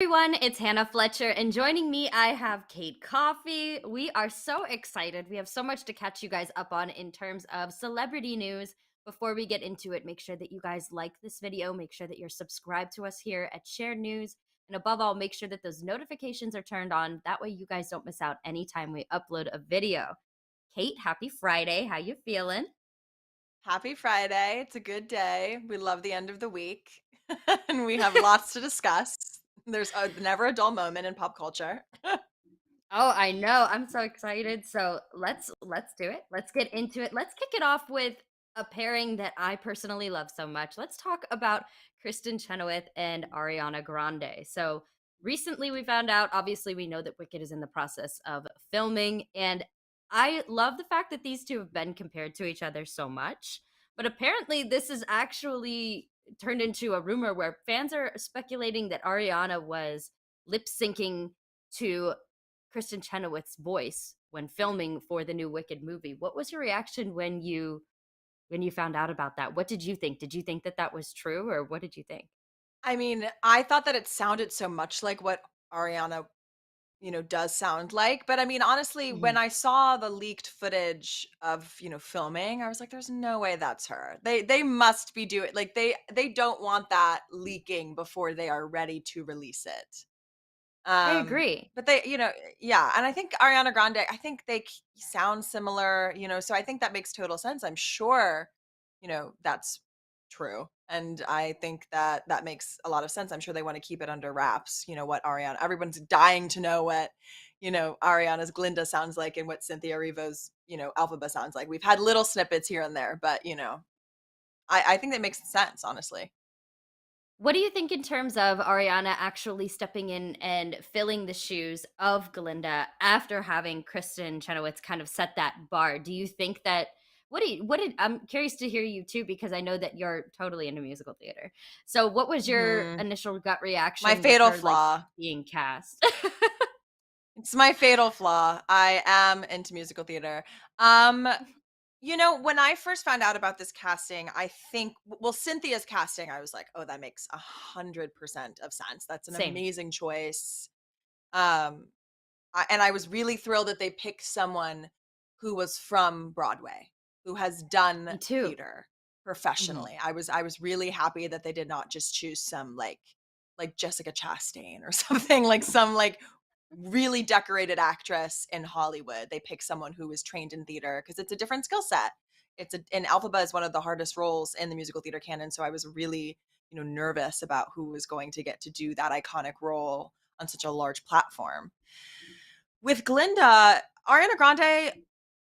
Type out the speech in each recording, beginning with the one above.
Everyone, it's Hannah Fletcher, and joining me, I have Kate Coffee. We are so excited. We have so much to catch you guys up on in terms of celebrity news. Before we get into it, make sure that you guys like this video, make sure that you're subscribed to us here at Shared News, and above all, make sure that those notifications are turned on. That way, you guys don't miss out anytime we upload a video. Kate, happy Friday. How you feeling? Happy Friday. It's a good day. We love the end of the week and we have lots to discuss. There's never a dull moment in pop culture. Oh, I know. I'm so excited. So let's do it. Let's get into it. Let's kick it off with a pairing that I personally love so much. Let's talk about Kristen Chenoweth and Ariana Grande. So recently we found out, obviously we know that Wicked is in the process of filming, and I love the fact that these two have been compared to each other so much. But apparently this is actually turned into a rumor where fans are speculating that Ariana was lip syncing to Kristen Chenoweth's voice when filming for the new Wicked movie. What was your reaction when you found out about that? What did you think? Did you think that that was true, or what did you think? I mean, I thought that it sounded so much like what Ariana, does sound like. But I mean, honestly, when Mhm. I saw the leaked footage of, filming, I was like, there's no way that's her. They must be doing like they don't want that leaking before they are ready to release it. I Um, agree. but yeah, and I think Ariana Grande, I think they sound similar, so I think that makes total sense. I'm sure, that's true. And I think that that makes a lot of sense. I'm sure they want to keep it under wraps, what Ariana, everyone's dying to know what, Ariana's Glinda sounds like and what Cynthia Erivo's, Alphaba sounds like. We've had little snippets here and there, but, I think that makes sense, honestly. What do you think in terms of Ariana actually stepping in and filling the shoes of Glinda after having Kristen Chenoweth kind of set that bar? Do you think that I'm curious to hear you too, because I know that you're totally into musical theater. So what was your Mhm. initial gut My reaction with fatal her like flaw. being cast? It's my fatal flaw. I am into musical theater. Um, when I first found out about this casting, I think well, Cynthia's casting, I was like, "Oh, that makes 100% of sense. That's an Same. amazing choice." Um, and I was really thrilled that they picked someone who was from Broadway, who has done Me too. theater Mhm. professionally. I was really happy that they did not just choose some like Jessica Chastain or something like some like really decorated actress in Hollywood. They picked someone who was trained in theater because it's a different skill set. And Alphaba is one of the hardest roles in the musical theater canon. So I was really, nervous about who was going to get to do that iconic role on such a large platform. With Glinda, Ariana Grande,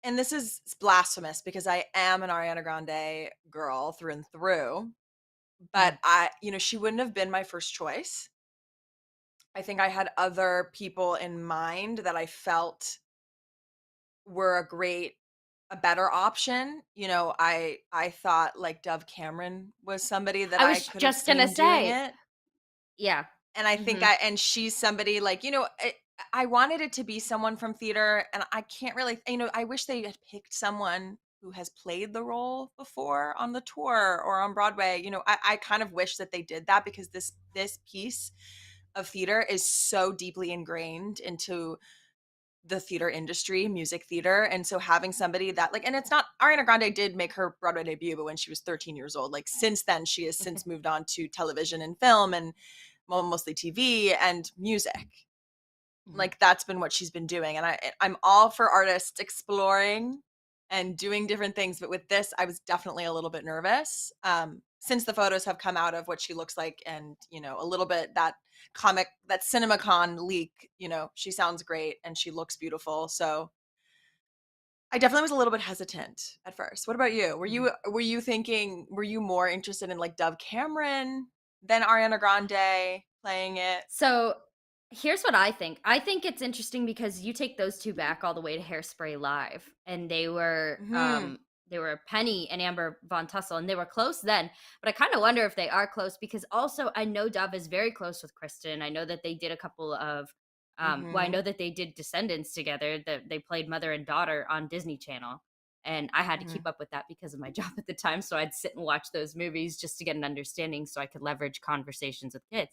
and this is blasphemous because I am an Ariana Grande girl through and through, but Mhm. she wouldn't have been my first choice. I think I had other people in mind that I felt were a better option. I thought like Dove Cameron was somebody that I I was could have just gonna seen doing say, it. yeah. And I think Mhm. and she's somebody like, I wanted it to be someone from theater and I can't really, I wish they had picked someone who has played the role before on the tour or on Broadway. I kind of wish that they did that because this piece of theater is so deeply ingrained into the theater industry, music theater. And so having somebody that and it's not Ariana Grande did make her Broadway debut, but when she was 13 years old. Like since then, she has since moved on to television and film and mostly TV and music. Mhm. Like that's been what she's been doing. And I'm all for artists exploring and doing different things. But with this, I was definitely a little bit nervous. Since the photos have come out of what she looks like and, a little bit that CinemaCon leak, she sounds great and she looks beautiful. So I definitely was a little bit hesitant at first. What about you? Mhm. Were you more interested in like Dove Cameron than Ariana Grande playing it? So here's what I think. I think it's interesting because you take those two back all the way to Hairspray Live, and Hmm. they were Penny and Amber Von Tussle, and they were close then. But I kind of wonder if they are close because also I know Dove is very close with Kristen. I know that they did a couple of I Hmm. know that they did Descendants together. That they played mother and daughter on Disney Channel. and I had to keep Mhm. up with that because of my job at the time, so I'd sit and watch those movies just to get an understanding so I could leverage conversations with kids.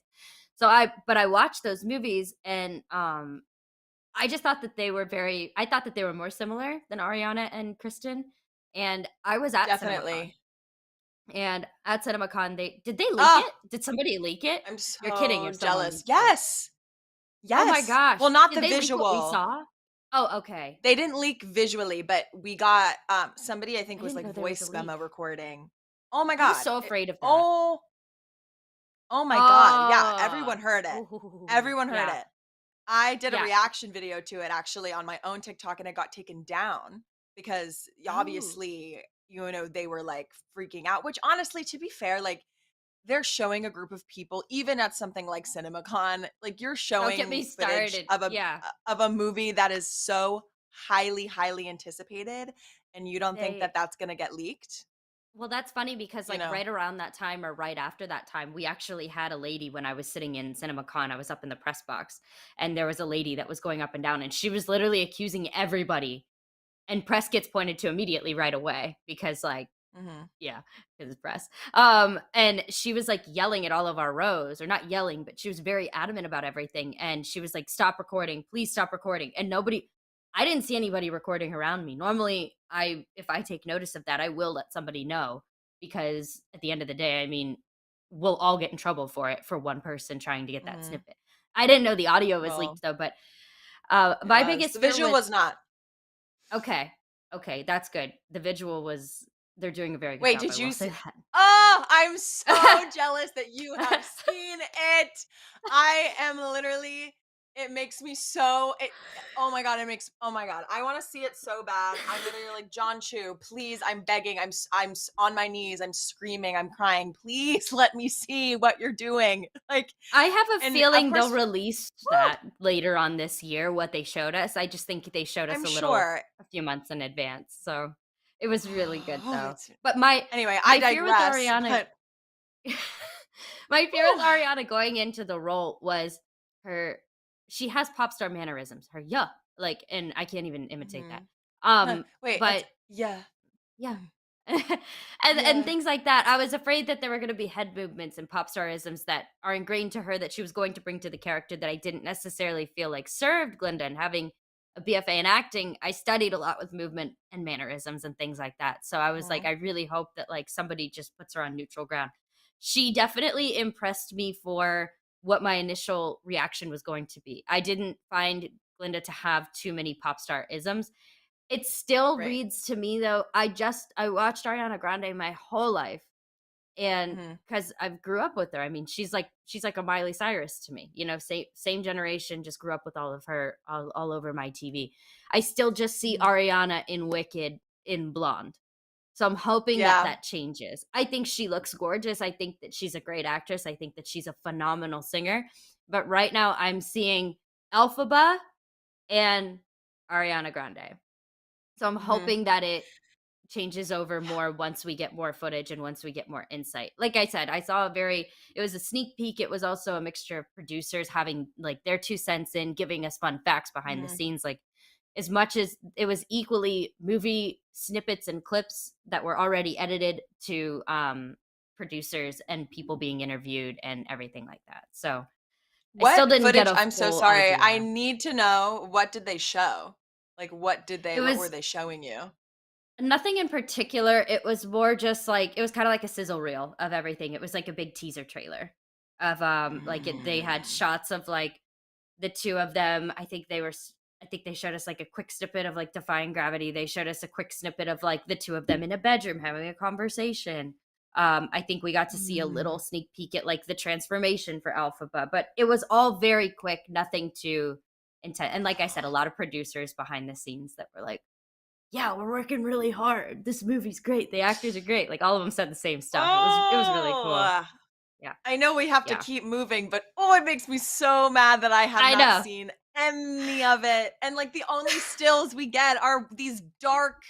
I watched those movies and, I just thought that I thought that they were more similar than Ariana and Kristen, and I was at CinemaCon, Definitely. and at CinemaCon, did they leak Ah, it? Did somebody leak it? I'm You're kidding so if someone jealous. leaked it. Yes. Oh my Yes. Well, gosh. not Did the they leak what we visual. saw? Oh, okay. They didn't leak visually, but we got, somebody I think I was, didn't like, know there was a voice memo leak. recording. Oh my I was god. so afraid of that. Oh, oh my god. Yeah, Oh. everyone heard it. Ooh, Everyone heard yeah, it. I did a yeah. reaction video to it actually on my own TikTok, and it got taken down because Oh. obviously, they were, like, freaking out, which honestly, to be fair, like, they're showing a group of people even at something like CinemaCon, like, you're Don't get showing me footage started. of a Yeah. movie that is so highly, highly anticipated, and you don't think that They that's gonna get leaked, Well, that's funny because, you like, know? right around that time or right after that time, we actually had a lady when I was sitting in CinemaCon, I was up in the press box, and there was a lady that was going up and down, and she was literally accusing everybody, and press gets pointed to immediately right away because, like, Mhm, yeah, because it's press. And she was like yelling at all of our rows, or not yelling, but she was very adamant about everything. And she was like, "Stop recording, please stop recording." And I didn't see anybody recording around me. Normally, if I take notice of that, I will let somebody know because at the end of the day, I mean, we'll all get in trouble for it for one person trying to get that mhm. snippet. I didn't know the audio was Well, leaked though, but it my was. The biggest fear visual with was not. okay, okay, that's good. The visual was they're doing a very good Wait, job. I did will you say see? that. Oh, I'm so jealous that you have seen it. I am literally it makes me so oh my god, oh my god. I want to see it so bad. I'm literally like, "John Chu, please, I'm begging. On my knees. I'm screaming. I'm crying. Please let me see what you're doing." Like, I have a and of feeling they'll course, release whew, that later on this year, what they showed us. I just think they showed us I'm sure. a few months in advance. So it was really good Oh, though. it's But anyway, I my fear with digress, Ariana but my fear with whew, Ariana going into the role was her she has pop star mannerisms. Her yeah, like, and I can't even imitate that. mhm. Um, Wait, that's but yeah. yeah. Mm, And yeah. things like that. I was afraid that there were gonna be head movements and pop starisms that are ingrained to her that she was going to bring to the character that I didn't necessarily feel like served Glinda. And having a BFA in acting, I studied a lot with movement and mannerisms and things like that. So I was like, Mhm. I really hope that like somebody just puts her on neutral ground. She definitely impressed me for what my initial reaction was going to be. I didn't find Glinda to have too many pop star isms. It still Right. reads to me though, I watched Ariana Grande my whole life, and Mhm. because 'cause I've grew up with her. I mean, she's like a Miley Cyrus to me, same generation, just grew up with all of her all over my TV. I still just see Mhm. Ariana in Wicked in blonde. So I'm hoping that Yeah. that changes. I think she looks gorgeous. I think that she's a great actress. I think that she's a phenomenal singer. But right now I'm seeing Elphaba and Ariana Grande. So I'm Mhm. hoping that it changes over more once we get more footage and once we get more insight. Like I said, I saw it was a sneak peek. It was also a mixture of producers having like their 2 cents in, giving us fun facts behind the Mhm. scenes. Like as much as it was equally movie snippets and clips that were already edited to producers and people being interviewed and everything like that. So I still What didn't get footage a I'm so full sorry, I idea. need to know what did they show? Like, It what were was they showing you? Nothing in particular. It was more just like it was kinda like a sizzle reel of everything. It was like a big teaser trailer of, they had Mm. shots of, like, the 2 of them. I think they showed us, like, a quick snippet of, like, Defying Gravity. They showed us a quick snippet of, like, the 2 of them in a bedroom having a conversation. I think we got to see a little Mm. sneak peek at, like, the transformation for Alphaba, but it was all very quick, nothing too intense. And like I said, a lot of producers behind the scenes that were like, "Yeah, we're working really hard. This movie's great. The actors are great." Like all of them said the same stuff. It was really cool. Oh, Yeah. I know we have to Yeah. keep moving, but, oh, it makes me so mad that I have I not know. seen any of it, and, like, the only stills we get are these dark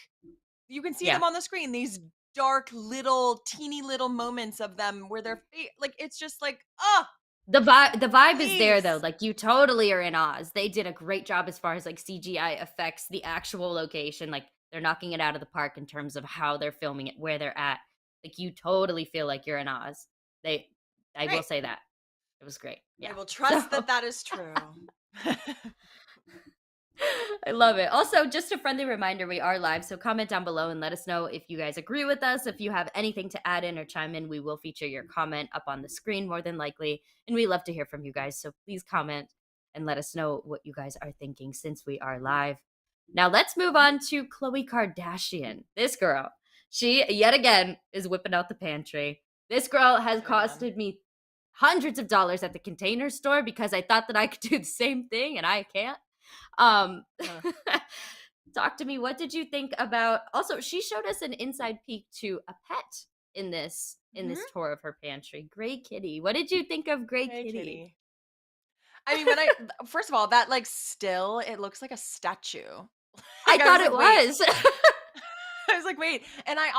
you can see Yeah. them on the screen, these dark little, teeny little moments of them where they're like, it's just like, oh, The vibe is there though. please." Like you totally are in Oz. They did a great job as far as like CGI effects, the actual location. Like They're knocking it out of the park in terms of how they're filming it, where they're at. Like, you totally feel like you're in Oz. They I will Great. say that. It was great. I Yeah. will So trust that that is true. I love it. Also, just a friendly reminder, we are live, so comment down below and let us know if you guys agree with us. If you have anything to add in or chime in, we will feature your comment up on the screen more than likely. And we love to hear from you guys. So please comment and let us know what you guys are thinking since we are live. Now let's move Mhm. on to Khloe Kardashian. This girl, she yet again is whipping out the pantry. This girl has Yet again. costed me hundreds of dollars at the Container Store because I thought that I could do the same thing and I can't. Um, Huh. talk to me. What did you think about? Also, she showed us an inside peek to a pet in Mhm. this tour of her pantry, Gray Kitty. What did you think of Gray Hey, Kitty? kitty. I mean, when first of all, that like still, it looks like a statue. I Like I was thought it like, wait. was. I was like, wait. And I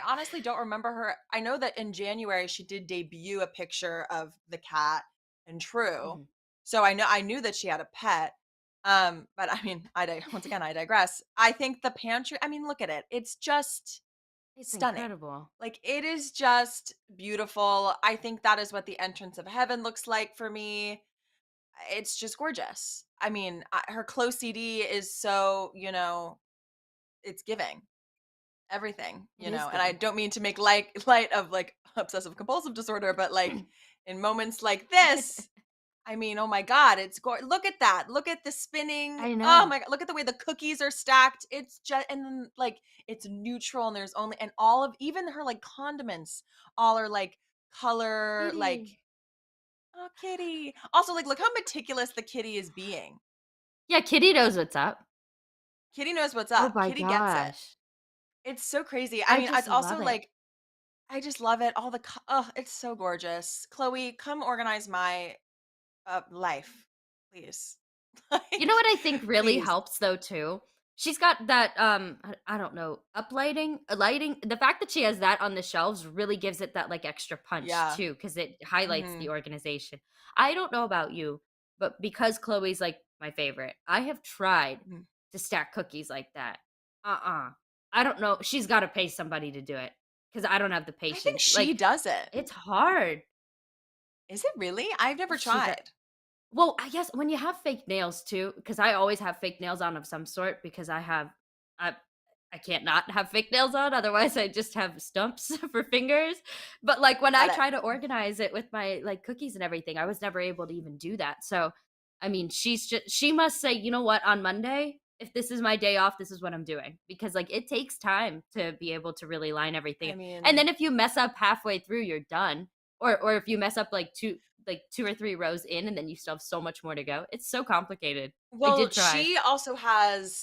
honestly don't remember her. I know that in January she did debut a picture of the cat and True. Mhm. So I knew that she had a pet. But I mean, once again, I digress. I think the pantry, I mean, look at it. It's just It's stunning. incredible. Like it is just beautiful. I think that is what the entrance of heaven looks like for me. It's just gorgeous. I mean, her close CD is so, it's giving everything, It is and I giving. don't mean to make light of like obsessive compulsive disorder, but like in moments like this, I mean, oh my god, look at that. Look at the spinning. I Oh know. my god, look at the way the cookies are stacked. It's just and then like it's neutral and there's only and all of even her like condiments all are like color like Kitty. oh kitty. Also like look how meticulous the kitty is being. Yeah, Kitty knows what's up. Kitty knows what's Oh up. my Kitty gets it. gosh. It's so crazy. I I mean, just it's also love it. like I just love it. Oh, it's so gorgeous. Chloe, come organize my life, please. You know Like, what I think really please. helps though too? She's got that I don't know, uplighting, lighting. The fact that she has that on the shelves really gives it that like extra punch Yeah. too cuz it highlights the Mhm. organization. I don't know about you, but because Chloe's like my favorite, I have tried Mhm. to stack cookies like that. Uh-uh. I don't know. She's got to pay somebody to do it cuz I don't have the I think patience. she Like does it. it's hard. Is it really? I've never She does. tried. Well, I guess when you have fake nails too, because I always have fake nails on of some sort because I I can't not have fake nails on, otherwise I just have stumps for fingers. But like when I Got it. try to organize it with my like cookies and everything, I was never able to even do that. So I mean, she must say, you know what, on Monday, if this is my day off, this is what I'm doing. Because like it takes time to be able to really line everything. I And mean, then if you mess up halfway through, you're done. Or if you mess up like 2 or 3 rows in and then you still have so much more to go. It's so complicated. I well, did try.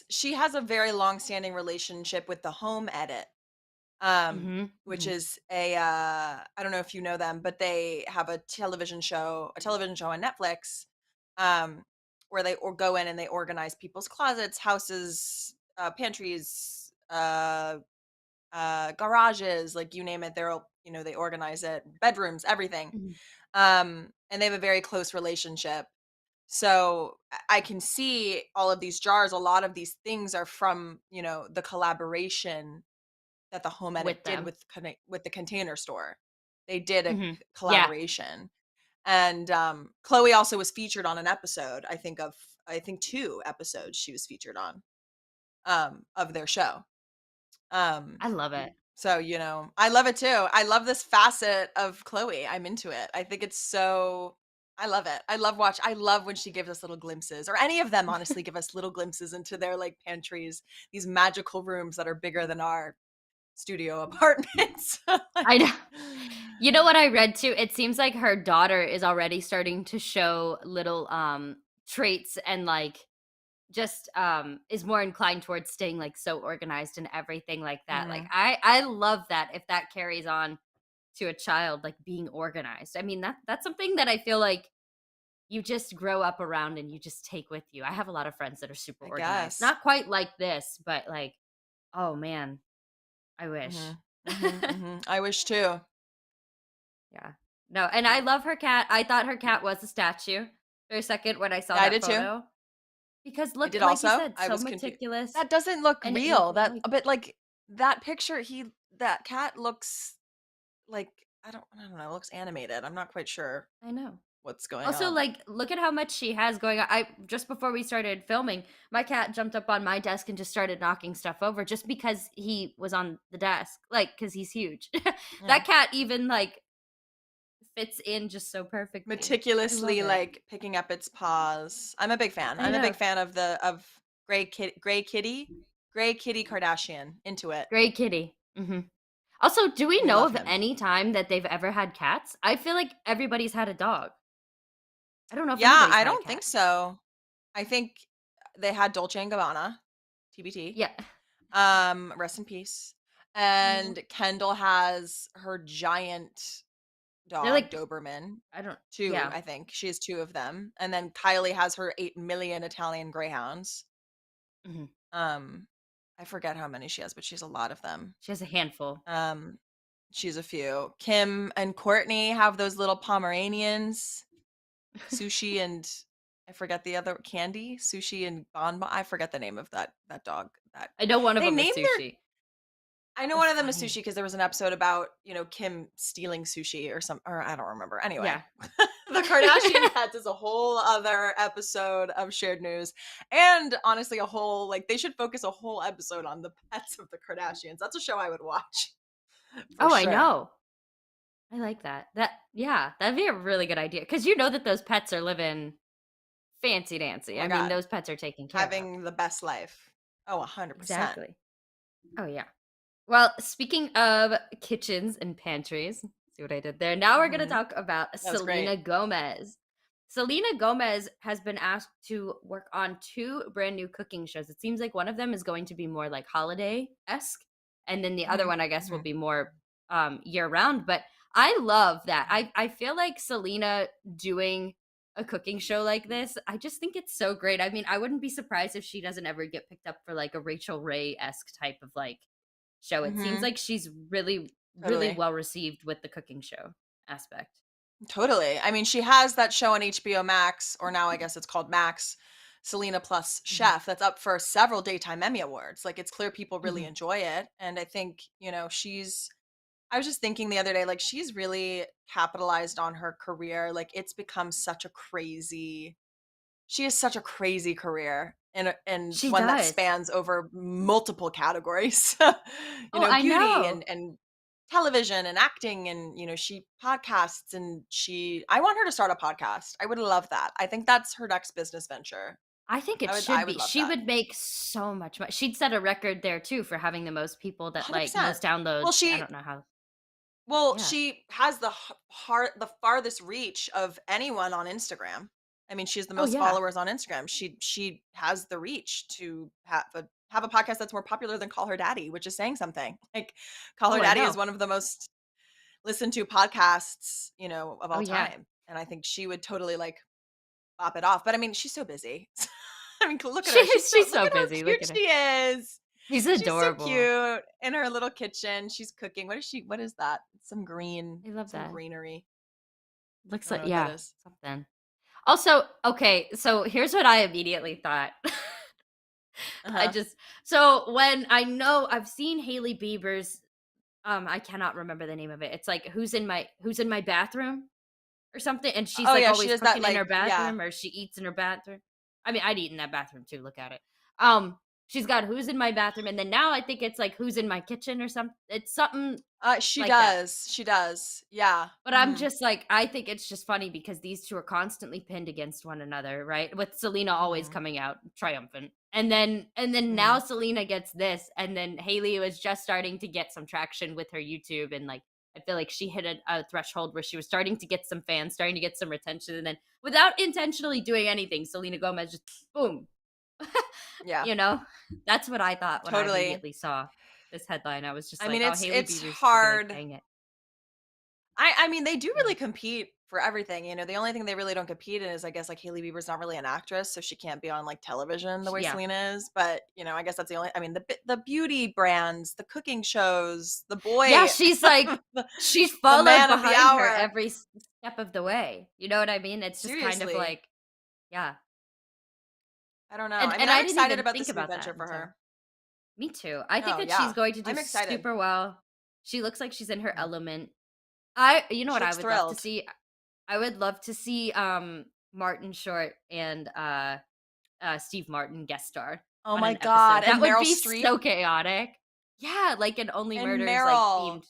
she has a very long-standing relationship with the Home Edit. Mhm, Which mhm. is I don't know if you know them, but they have a television show on Netflix, um, where they or go in and they organize people's closets, houses, pantries, garages, like you name it, they organize it, bedrooms, everything. Mhm. And they have a very close relationship. So I can see all of these jars. A lot of these things are from, the collaboration that the Home Edit With did them. with the Container Store. They did a Mhm. Yeah. collaboration, and, Chloe also was featured on an episode, I think 2 episodes she was featured on, of their show. Um, I love it. so, I love it too. I love this facet of Chloe. I'm into it. I think it's so I love it. I love when she gives us little glimpses, or any of them honestly give us little glimpses into their, like, pantries, these magical rooms that are bigger than our studio apartments. I know. Like You know what I read too? It seems like her daughter is already starting to show little, traits and, like, just, is more inclined towards staying, like, so organized and everything like that. Like, Mhm. I love that if that carries on to a child, like, being organized. I mean, that's something that I feel like you just grow up around and you just take with you. I have a lot of friends that are super I organized. guess. Not quite like this, but like, oh man, I wish. Mhm. Mhm, mhm. I wish too. Yeah. No, and I love her cat. I thought her cat was a statue for a second when I saw Yeah, I that did too. photo. Because I look, did like you also. said, I so was confused. meticulous, That doesn't look and real. That like but, like, that picture, that cat looks like I don't know, it looks animated. I'm not quite sure I know. what's going Also, on. like, look at how much she has going on. I just before we started filming, my cat jumped up on my desk and just started knocking stuff over just because he was on the desk, like, because he's huge. Yeah. That cat even, like, fits in just so perfectly. I love Meticulously, it. like, picking up its paws. I'm a big fan. I I'm a big know. fan of Gray Kitty Kardashian, into it. Great kitty. Mhm. Also, do we We know love of him. any time that they've ever had cats? I feel like everybody's had a dog. I don't know if Yeah, anybody's I had a don't think cat. so. I think they had Dolce& and Gabbana, TBT. Yeah. Rest in peace. Aw. And Kendall has her giant They're dog, like Doberman. I don't 2, yeah. I think. She has 2 of them. And then Kylie has her 8,000,000 Italian greyhounds. Mhm. Um, I forget how many she has, but she has a lot of them. She has a handful. Um, she's a few. Kim and Courtney have those little Pomeranians, Sushi and I forget the other Candy, Sushi and Bonbon. I forget the name of that dog. That I know one of they them is named their sushi. I know They're one of them is Sushi funny. because there was an episode about, Kim stealing sushi or I don't remember. Anyway, Yeah. the Kardashian pets is a whole other episode of shared news. And honestly, a whole like they should focus a whole episode on the pets of the Kardashians. That's a show I would watch for Oh, I sure. know. I like that. Yeah, that'd be a really good idea because you know that those pets are living fancy Oh dancy. my I mean, god. those pets are taken care of. Having the best life. Oh, 100%. Exactly. Oh, yeah. Well, speaking of kitchens and pantries, see what I did there? Now we're going to Mhm. talk about That was great. Selena Gomez. Selena Gomez has been asked to work on two brand new cooking shows. It seems like one of them is going to be more like holiday esque, and then the other Mhm. one, I guess, will Mhm. be more year round. But I love that. I feel like Selena doing a cooking show like this, I just think it's so great. I mean, I wouldn't be surprised if she doesn't ever get picked up for like a Rachel Ray esque type of like show. It seems Mhm. like she's really, really Totally. well received with the cooking show aspect. Totally. I mean, she has that show on HBO Max, or now I guess it's called Max, Selena Plus Mhm, Chef, that's up for several Daytime Emmy Awards. Like, it's clear people really mhm. enjoy it. And I think, I was just thinking the other day, like, she's really capitalized on her career. Like, it's become such a crazy she has such a crazy career and She one that does. spans over multiple categories. Oh, I Beauty know. and television and acting and, she podcasts and I want her to start a podcast. I would love that. I think that's her next business venture. I think it I should would be. love She that. would make so much money. She'd set a record there too for having the most people that like 100%. most Well, downloads. I she don't know how. Well, Yeah. she has the farthest reach of anyone on Instagram. I mean, she has the Oh most yeah. followers on Instagram. She has the reach to have a podcast that's more popular than Call Her Daddy, which is saying something. Like Call Oh, Her I Daddy is know. one of the most listened to podcasts, of Oh all yeah. time. And I think she would totally like pop it off. But I mean, she's so busy. I mean, look at her. She's Look so at how busy. Look cute at her. she is. She's She's so adorable. cute in her little kitchen. She's cooking. What is that? I love Some that. greenery. Looks I don't like know what that yeah, is. something. Also, okay, so here's what I immediately thought. I Uh-huh. just so when I know I've seen Haley Bieber's I cannot remember the name of it. It's like who's in my bathroom or something and she's Oh like yeah, she always does that cooking in her like yeah. bathroom or she eats in her bathroom. I mean, I'd eat in that bathroom too, look at it. She's got who's in my bathroom and then now I think it's like who's in my kitchen or something. It's something She like that. does. She does. Yeah. But I'm Mhm. just like, I think it's just funny because these 2 are constantly pinned against one another, right? With Selena always Mhm. coming out triumphant. And then now Mhm. Selena gets this, and then Haley was just starting to get some traction with her YouTube, and like I feel like she hit a threshold where she was starting to get some fans, starting to get some retention, and then without intentionally doing anything, Selena Gomez just boom. Yeah. you know? That's what I thought when I Totally. immediately saw this headline. I was just I like, mean, oh, it's Haley it's Bieber's gonna be like, hard. dang it. I mean, they do Yeah. really compete for everything. The only thing they really don't compete in is I guess like Hailey Bieber's not really an actress, so she can't be on like television the way Yeah. Selena is. But I guess that's the only. I mean, the beauty brands, the cooking shows, the Yeah, boy, she's like the, she's the followed man of the behind her hour. every step of the way. You know what I mean? It's just kind of Seriously. like, yeah. I don't know. And I mean, and I'm I didn't excited even about think this new about that venture for until her. me too. I think No, that she's yeah. going to do I'm excited. super well. She looks like she's in her Mhm. element. You know She what I looks would love to thrilled. see? I would love to see, Martin Short and, Steve Martin guest star Oh on my an god, episode. and That would Meryl be Streep so chaotic. Yeah, like an Only and Murders, like, Meryl. themed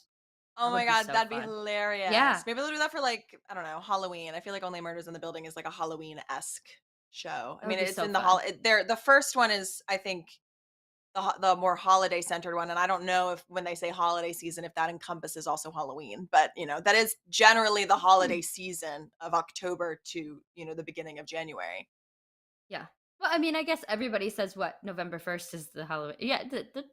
Oh that my would be god, so that'd be fun. Yeah. hilarious. Maybe they'll do that for, like, I don't know, Halloween. I feel like Only Murders in the Building is like a Halloween-esque show. I That would mean, be it's so in fun. the first one is, I think, the more holiday centered one, and I don't know if when they say holiday season, if that encompasses also Halloween, but, that is generally the holiday season of October to, the beginning of January. Yeah. Well, I mean, I guess everybody says what, November 1st is the Halloween. Yeah,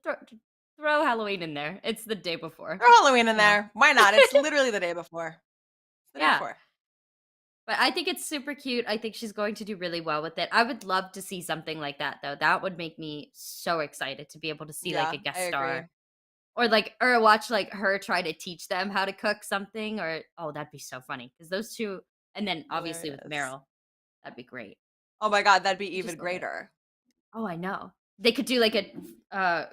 throw Halloween in there. It's the day before, Throw Halloween in you know? there. Why not? It's literally the day before. It's the day Yeah. before. But I think it's super cute. I think she's going to do really well with it. I would love to see something like that though. That would make me so excited to be able to see like a Yeah, I guest agree. star or watch like her try to teach them how to cook something or oh, that'd be so funny cuz those two and then obviously with Hilarious. Meryl, that'd be great. Oh my god, that'd be I even just love it. greater. Oh, I know. They could do like a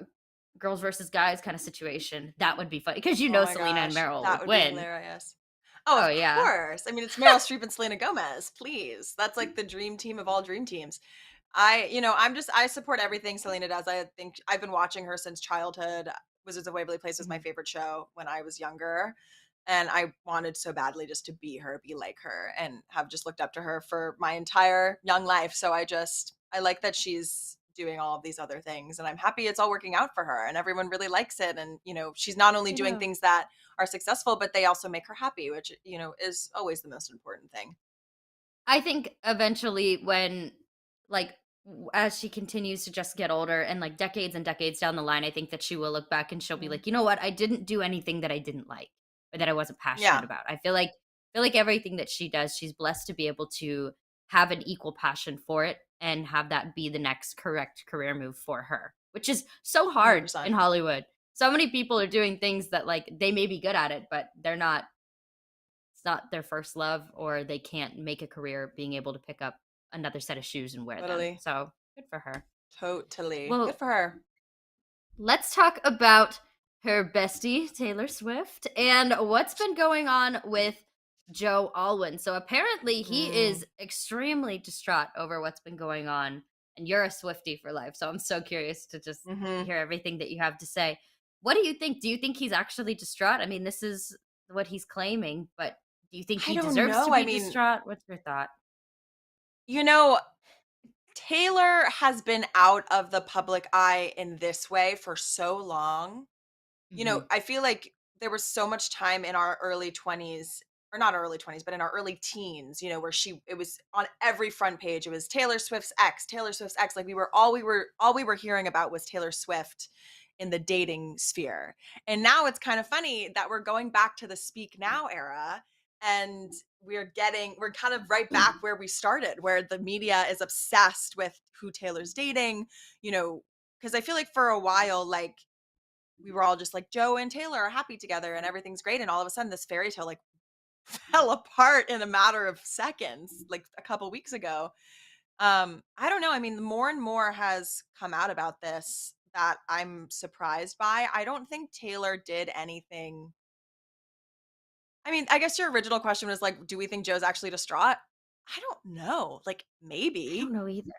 girls versus guys kind of situation. That would be fun because Oh my Selena and gosh, Meryl that would would be win. hilarious. Oh, Oh of yeah. course. I mean, it's Meryl Streep and Selena Gomez, please. That's like the dream team of all dream teams. I support everything Selena does. I think I've been watching her since childhood. Wizards of Waverly Place was my Mhm. favorite show when I was younger. And I wanted so badly just to be her, be like her, and have just looked up to her for my entire young life. So I like that she's doing all of these other things. And I'm happy it's all working out for her and everyone really likes it. And, she's not only I doing know. things that are successful, but they also make her happy, which, is always the most important thing. I think eventually when like as she continues to just get older and like decades and decades down the line, I think that she will look back and she'll be Mhm. like, "You know what? I didn't do anything that I didn't like or that I wasn't passionate Yeah, about." I feel like everything that she does, she's blessed to be able to have an equal passion for it and have that be the next correct career move for her, which is so hard in 100%. Hollywood. So many people are doing things that like they may be good at it, but it's not their first love or they can't make a career being able to pick up another set of shoes and wear them. Totally. So, good for her. Totally. Good Well, for her. let's talk about her bestie, Taylor Swift, and what's been going on with Joe Alwyn. So, apparently, he Mm. is extremely distraught over what's been going on. And you're a Swifty for life. So, I'm so curious to just Mhm. hear everything that you have to say. What do you think? Do you think he's actually distraught? I mean, this is what he's claiming, but do you think I he don't deserves to know. I be mean, distraught? What's your thought? you know, Taylor has been out of the public eye in this way for so long. Mhm. I feel like there was so much time in our early 20s, or not our early 20s, but in our early teens, where it was on every front page. It was Taylor Swift's ex, Taylor Swift's ex. Like all we were hearing about was Taylor Swift in the dating sphere. And now it's kind of funny that we're going back to the Speak Now era and we're kind of right back where we started, where the media is obsessed with who Taylor's dating, you know, because I feel like for a while, like we were all just like Joe and Taylor are happy together and everything's great. And all of a sudden this fairy tale like fell apart in a matter of seconds, like a couple weeks ago. I don't know. I mean, more and more has come out about this that I'm surprised by. I don't think Taylor did anything. I mean, I guess your original question was like, do we think Joe's actually distraught? I don't know. Like I don't maybe. know either.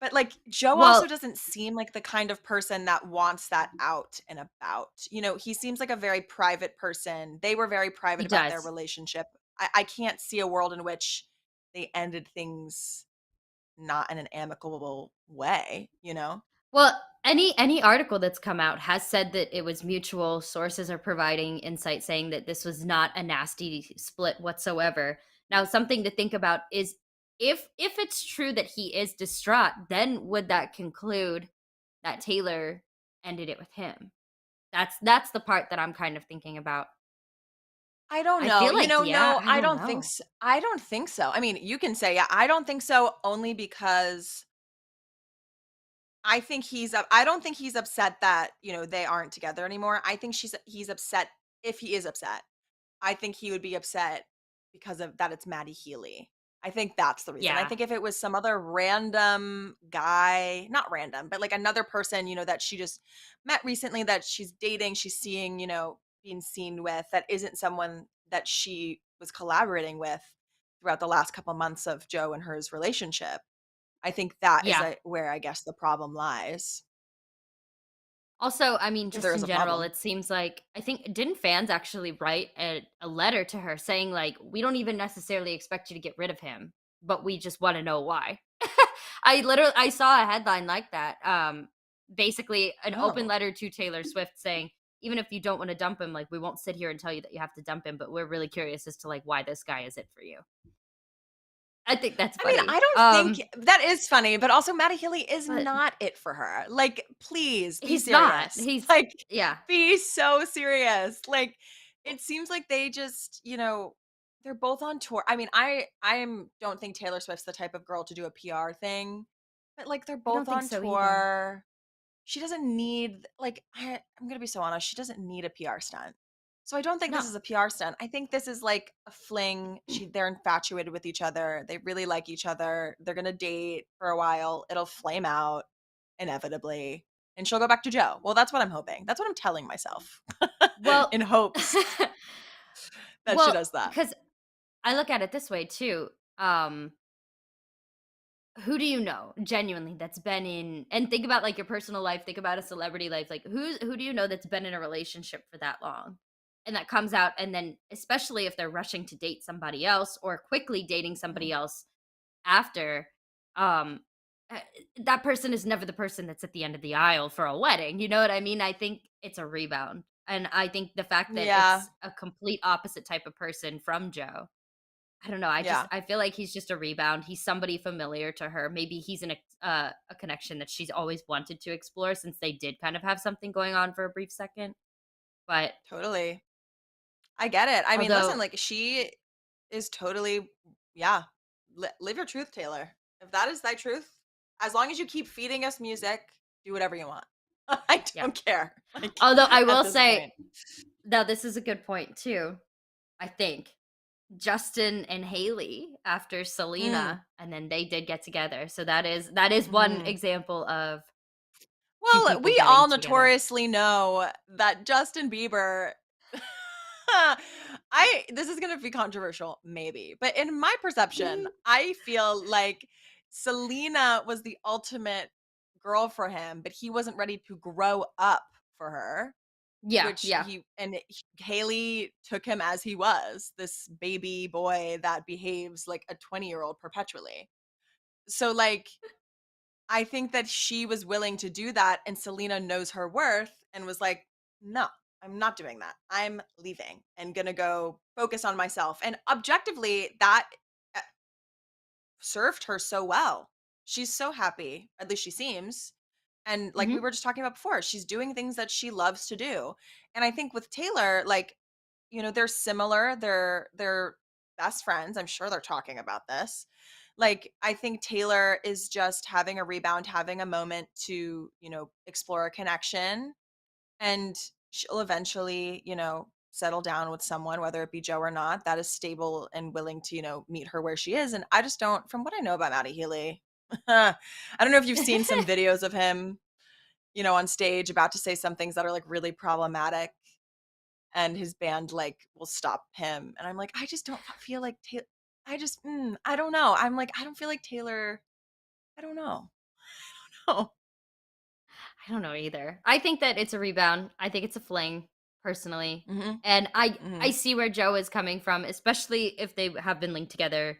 But, like, Joe also Well, doesn't seem like the kind of person that wants that out and about. He seems like a very private person. They were very he private about their does. relationship. I can't see a world in which they ended things not in an amicable way, you know? Well, any article that's come out has said that it was mutual. Sources are providing insight saying that this was not a nasty split whatsoever. Now, something to think about is if it's true that he is distraught, then would that conclude that Taylor ended it with him? That's the part that I'm kind of thinking about. I don't I know. feel like yeah, No, I don't know. I don't think so. I mean, you can say, yeah, I don't think so only because I don't think he's upset that, they aren't together anymore. I think he's upset if he is upset. I think he would be upset because of that it's Maddie Healy. I think that's the reason. I Yeah. think if it was some other random guy, not random, but like another person, that she just met recently that she's dating, she's seeing, being seen with, that isn't someone that she was collaborating with throughout the last couple months of Joe and hers relationship. I think that is Yeah. where I guess the problem lies, Also, I mean, if just there is in a general, problem. it seems like I think didn't fans actually write a letter to her saying like, "We don't even necessarily expect you to get rid of him, but we just want to know why." I saw a headline like that. Basically an open Oh. letter to Taylor Swift saying, "Even if you don't want to dump him, like we won't sit here and tell you that you have to dump him, but we're really curious as to like why this guy is it for you." I think that's I mean, funny. I don't think that is funny, but also Matty Healy is But not it for her. Like, please be he's not. serious. He's Like, yeah. be so serious. Like, it seems like they just, they're both on tour. I mean, I don't think Taylor Swift's the type of girl to do a PR thing, but like they're I both don't think on so either. tour. She doesn't need like I'm gonna be so honest, she doesn't need a PR stunt. So I don't think this No. is a PR stunt. I think this is like a fling. They're infatuated with each other. They really like each other. They're gonna date for a while. It'll flame out inevitably. And she'll go back to Joe. Well, that's what I'm hoping. That's what I'm telling myself. Well, In hopes that she well, does that. because I look at it this way too. Um, who do you know genuinely that's been in and think about like your personal life, think about a celebrity life, like who do you know that's been in a relationship for that long? And that comes out and then especially if they're rushing to date somebody else or quickly dating somebody Mhm. else after um uh, that person is never the person that's at the end of the aisle for a wedding. You know what I mean? I think it's a rebound. And I think the fact that Yeah. it's a complete opposite type of person from Joe. I don't know. Yeah. I feel like he's just a rebound. He's somebody familiar to her. Maybe he's in a connection that she's always wanted to explore since they did kind of have something going on for a brief second. But Totally. I get it. I mean, listen, although, like she is totally, yeah. Live your truth, Taylor. If that is thy truth, as long as you keep feeding us music, do whatever you want. I yeah. don't care. Like Although I at will this say, point. now this is a good point too. I think Justin and Haley after Mm, Selena, and then they did get together. So that is one mhm. example of two Well, people we getting all together. notoriously know that Justin Bieber I this is going to be controversial maybe, but in my perception, I feel like Selena was the ultimate girl for him, but he wasn't ready to grow up for her, Yeah, which yeah. he and Haley took him as he was, this baby boy that behaves like a 20-year-old perpetually. So like I think that she was willing to do that and Selena knows her worth and was like, "No, I'm not doing that. I'm leaving and going to go focus on myself." And objectively, that uh, served her so well. She's so happy, at least she seems. And like we Mhm. were just talking about before, she's doing things that she loves to do. And I think with Taylor, like, they're similar. They're best friends. I'm sure they're talking about this. Like, I think Taylor is just having a rebound, having a moment to, explore a connection, and she'll eventually, settle down with someone, whether it be Joe or not, that is stable and willing to, meet her where she is. And I just don't, from what I know about Matty Healy, I don't know if you've seen some videos of him, on stage about to say some things that are like really problematic, and his band like will stop him. And I'm like, I just don't feel like Taylor. I don't know. I'm like, I don't feel like Taylor. I don't know. No. I don't know either. I think that it's a rebound. I think it's a fling, personally. Mhm. And I Mhm. see where Joe is coming from, especially if they have been linked together,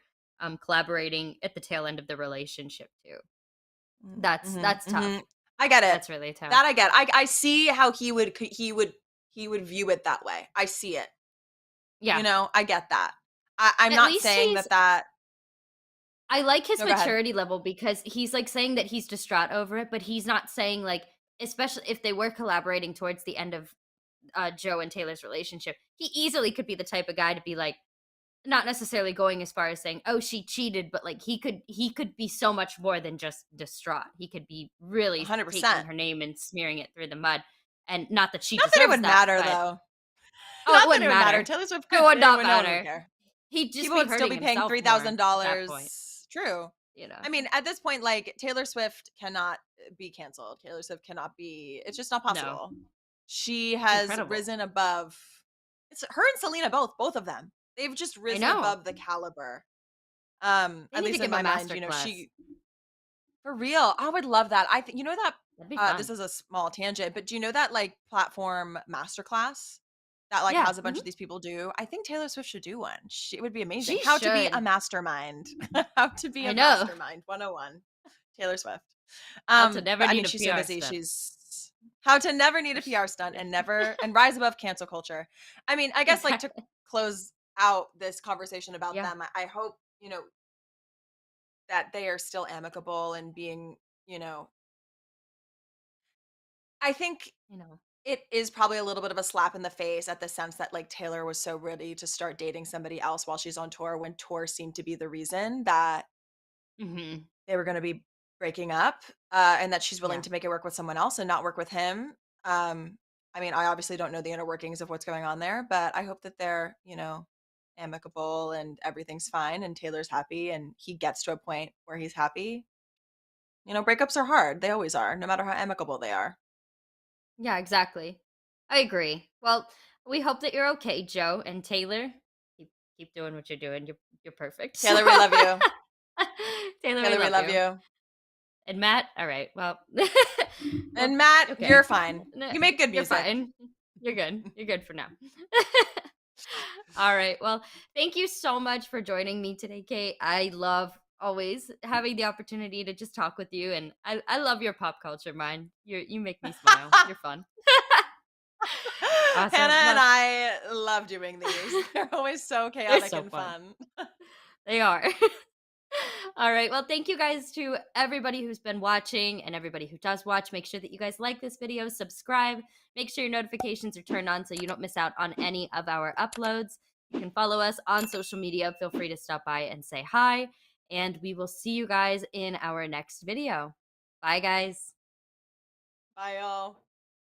collaborating at the tail end of the relationship too. Mhm. That's Mhm. tough. I get it. That's really tough. That I get. I see how he would view it that way. I see it. Yeah. I get that. I'm At not least saying he's that. I like his No, go ahead. maturity level because he's like saying that he's distraught over it, but he's not saying like especially if they were collaborating towards the end of Joe and Taylor's relationship, he easily could be the type of guy to be like, not necessarily going as far as saying, "Oh, she cheated," but, like, he could be so much more than just distraught. He could be really taking 100%. her name and smearing it through the mud, and not that she Not that it deserves would that, matter but though. oh, it Not that it wouldn't would matter. matter. Taylor Swift It could would not no one would matter. care. He'd just People be would still hurting be paying himself more at that point, $3,000. True. you know? I mean, at this point, like, Taylor Swift cannot, be canceled. Taylor Swift cannot be it's just not No, possible. She it's has incredible. risen above it's her and Selena both of them. They've just I risen know. above the caliber. They At need to least in give a my mind, master class. she for real, I would love that. I think you know that That'd be this fun. is a small tangent, but do you know that, like, platform masterclass that, like, Yeah, has a bunch mhm. of these people do? I think Taylor Swift should do one. It would be amazing. She How to be a should. mastermind. How to be I a know. mastermind 101. Taylor Swift. How to never But I need mean, a she's so PR busy. stunt. She's how to never need a PR stunt and never and rise above cancel culture. I mean, I guess, like, to Exactly. close out this conversation about Yeah, them, I hope, that they are still amicable and being, you know I think I know. it is probably a little bit of a slap in the face at the sense that, like, Taylor was so ready to start dating somebody else while she's on tour when tour seemed to be the reason that Mhm. they were gonna be breaking up, and that she's willing Yeah. to make it work with someone else and not work with him. Um, I mean, I obviously don't know the inner workings of what's going on there, but I hope that they're, amicable and everything's fine and Taylor's happy and he gets to a point where he's happy. Breakups are hard. They always are, no matter how amicable they are. Yeah, exactly. I agree. Well, we hope that you're okay, Joe and Taylor. Keep keep doing what you're doing. You're perfect. Taylor, we love you. Taylor, we Taylor, we love love you. you. And Matt, all right. Well, well, And Matt, you're okay. fine. No, You make good you're music. fine. You're good. You're good for now. All right. Well, thank you so much for joining me today, Kate. I love always having the opportunity to just talk with you, and I love your pop culture mind. You make me smile. You're fun. Hannah Awesome. and Well, I love doing these. They're always so they're chaotic so and fun. fun. They are. All right. Well, thank you guys to everybody who's been watching and everybody who does watch. Make sure that you guys like this video, subscribe, make sure your notifications are turned on so you don't miss out on any of our uploads. You can follow us on social media. Feel free to stop by and say hi. And we will see you guys in our next video. Bye, guys. Bye, y'all.